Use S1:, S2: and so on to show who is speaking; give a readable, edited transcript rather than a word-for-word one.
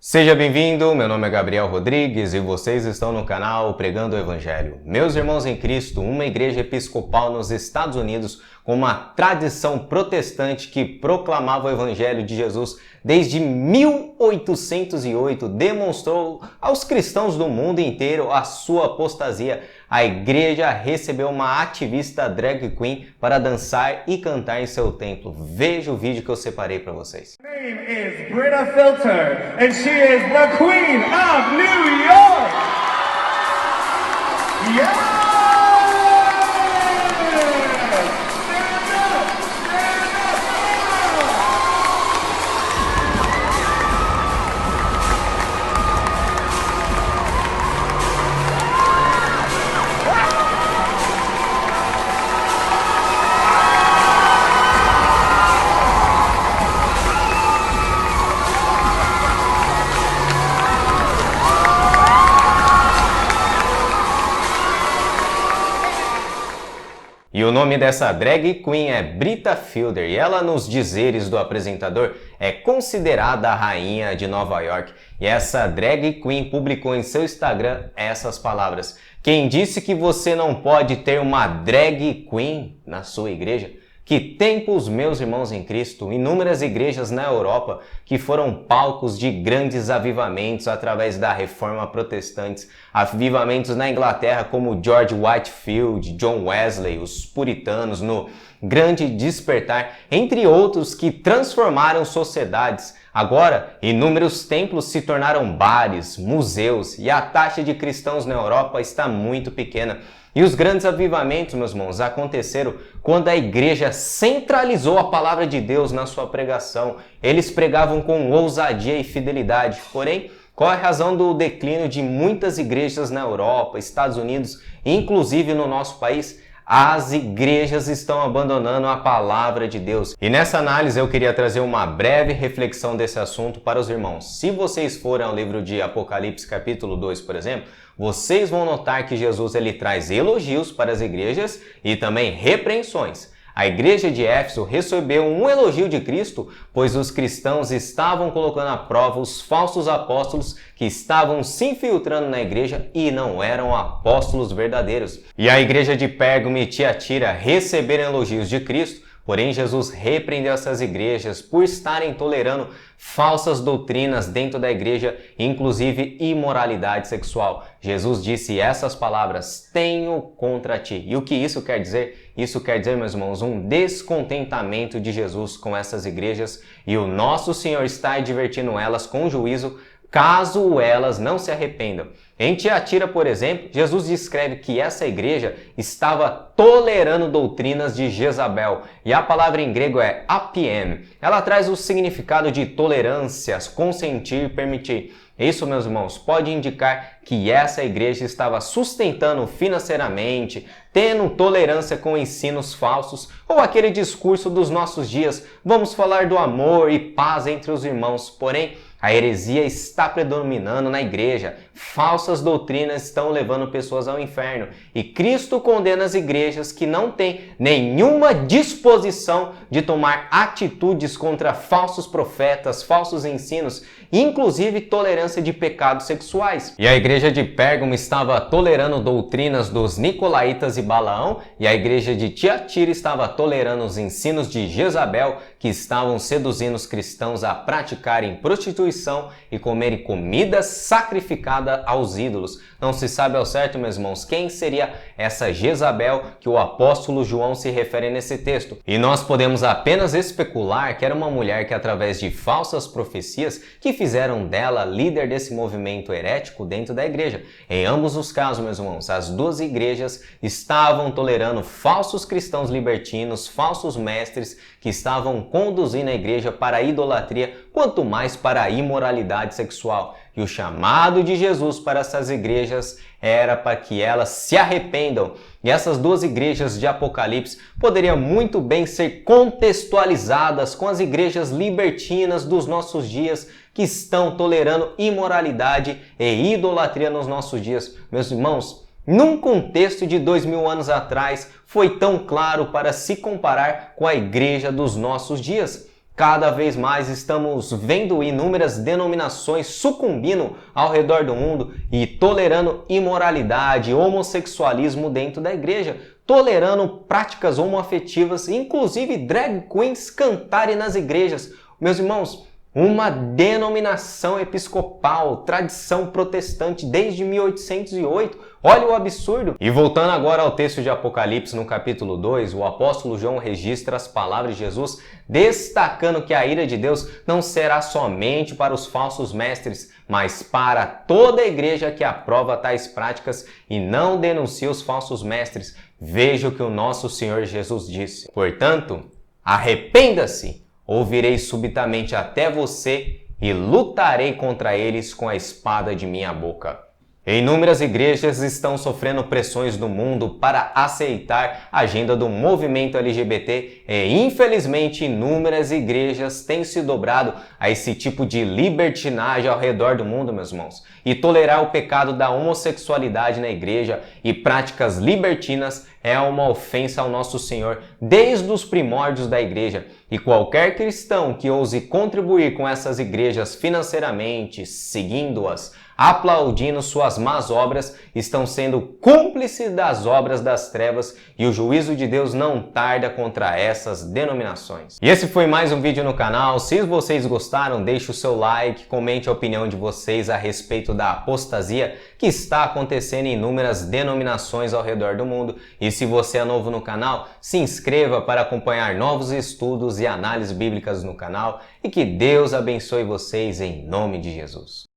S1: Seja bem-vindo, meu nome é Gabriel Rodrigues e vocês estão no canal Pregando o Evangelho. Meus irmãos em Cristo, uma igreja episcopal nos Estados Unidos com uma tradição protestante que proclamava o Evangelho de Jesus desde 1808 demonstrou aos cristãos do mundo inteiro a sua apostasia. A igreja recebeu uma ativista drag queen para dançar e cantar em seu templo. Veja o vídeo que eu separei para vocês.
S2: Her name is Britta Filter, and she is the Queen of New York! Yeah!
S1: E o nome dessa drag queen é Britta Filter e ela, nos dizeres do apresentador, é considerada a rainha de Nova York. E essa drag queen publicou em seu Instagram essas palavras: "Quem disse que você não pode ter uma drag queen na sua igreja? Que tempos, meus irmãos em Cristo, inúmeras igrejas na Europa que foram palcos de grandes avivamentos através da reforma protestante, avivamentos na Inglaterra como George Whitefield, John Wesley, os puritanos no Grande Despertar, entre outros que transformaram sociedades. Agora, inúmeros templos se tornaram bares, museus e a taxa de cristãos na Europa está muito pequena. E os grandes avivamentos, meus irmãos, aconteceram quando a igreja centralizou a palavra de Deus na sua pregação. Eles pregavam com ousadia e fidelidade. Porém, qual é a razão do declínio de muitas igrejas na Europa, Estados Unidos e inclusive no nosso país? As igrejas estão abandonando a palavra de Deus. E nessa análise eu queria trazer uma breve reflexão desse assunto para os irmãos. Se vocês forem ao livro de Apocalipse capítulo 2, por exemplo, vocês vão notar que Jesus ele traz elogios para as igrejas e também repreensões. A igreja de Éfeso recebeu um elogio de Cristo, pois os cristãos estavam colocando à prova os falsos apóstolos que estavam se infiltrando na igreja e não eram apóstolos verdadeiros. E a igreja de Pérgamo e Tiatira receberam elogios de Cristo, porém Jesus repreendeu essas igrejas por estarem tolerando falsas doutrinas dentro da igreja, inclusive imoralidade sexual. Jesus disse essas palavras: "Tenho contra ti". E o que isso quer dizer? Isso quer dizer, meus irmãos, um descontentamento de Jesus com essas igrejas, e o nosso Senhor está advertindo elas com juízo caso elas não se arrependam. Em Tiatira, por exemplo, Jesus descreve que essa igreja estava tolerando doutrinas de Jezabel, e a palavra em grego é apiem. Ela traz o significado de tolerância, consentir, permitir. Isso, meus irmãos, pode indicar que essa igreja estava sustentando financeiramente, tendo tolerância com ensinos falsos, ou aquele discurso dos nossos dias: vamos falar do amor e paz entre os irmãos. Porém, a heresia está predominando na igreja, falsas doutrinas estão levando pessoas ao inferno, e Cristo condena as igrejas que não têm nenhuma disposição de tomar atitudes contra falsos profetas, falsos ensinos, inclusive tolerância de pecados sexuais. E a igreja de Pérgamo estava tolerando doutrinas dos Nicolaitas e Balaão, e a igreja de Tiatira estava tolerando os ensinos de Jezabel, que estavam seduzindo os cristãos a praticarem prostituição e comerem comida sacrificada aos ídolos. Não se sabe ao certo, meus irmãos, quem seria essa Jezabel que o apóstolo João se refere nesse texto. E nós podemos apenas especular que era uma mulher que, através de falsas profecias, que fizeram dela líder desse movimento herético dentro da igreja. Em ambos os casos, meus irmãos, as duas igrejas estavam tolerando falsos cristãos libertinos, falsos mestres que estavam conduzindo a igreja para a idolatria, quanto mais para a imoralidade sexual. E o chamado de Jesus para essas igrejas era para que elas se arrependam. E essas duas igrejas de Apocalipse poderiam muito bem ser contextualizadas com as igrejas libertinas dos nossos dias, que estão tolerando imoralidade e idolatria nos nossos dias. Meus irmãos, num contexto de 2000 anos atrás, foi tão claro para se comparar com a igreja dos nossos dias. Cada vez mais estamos vendo inúmeras denominações sucumbindo ao redor do mundo e tolerando imoralidade, homossexualismo dentro da igreja, tolerando práticas homoafetivas, inclusive drag queens cantarem nas igrejas. Meus irmãos, uma denominação episcopal, tradição protestante desde 1808. Olha o absurdo! E voltando agora ao texto de Apocalipse, no capítulo 2, o apóstolo João registra as palavras de Jesus, destacando que a ira de Deus não será somente para os falsos mestres, mas para toda a igreja que aprova tais práticas e não denuncia os falsos mestres. Veja o que o nosso Senhor Jesus disse. Portanto, arrependa-se! Ou virei subitamente até você e lutarei contra eles com a espada de minha boca. Inúmeras igrejas estão sofrendo pressões do mundo para aceitar a agenda do movimento LGBT e, infelizmente, inúmeras igrejas têm se dobrado a esse tipo de libertinagem ao redor do mundo, meus irmãos. E tolerar o pecado da homossexualidade na igreja e práticas libertinas é uma ofensa ao nosso Senhor desde os primórdios da igreja. E qualquer cristão que ouse contribuir com essas igrejas financeiramente, seguindo-as, aplaudindo suas más obras, estão sendo cúmplices das obras das trevas e o juízo de Deus não tarda contra essas denominações. E esse foi mais um vídeo no canal. Se vocês gostaram, deixe o seu like, comente a opinião de vocês a respeito da apostasia que está acontecendo em inúmeras denominações ao redor do mundo. E se você é novo no canal, se inscreva para acompanhar novos estudos e análises bíblicas no canal e que Deus abençoe vocês em nome de Jesus.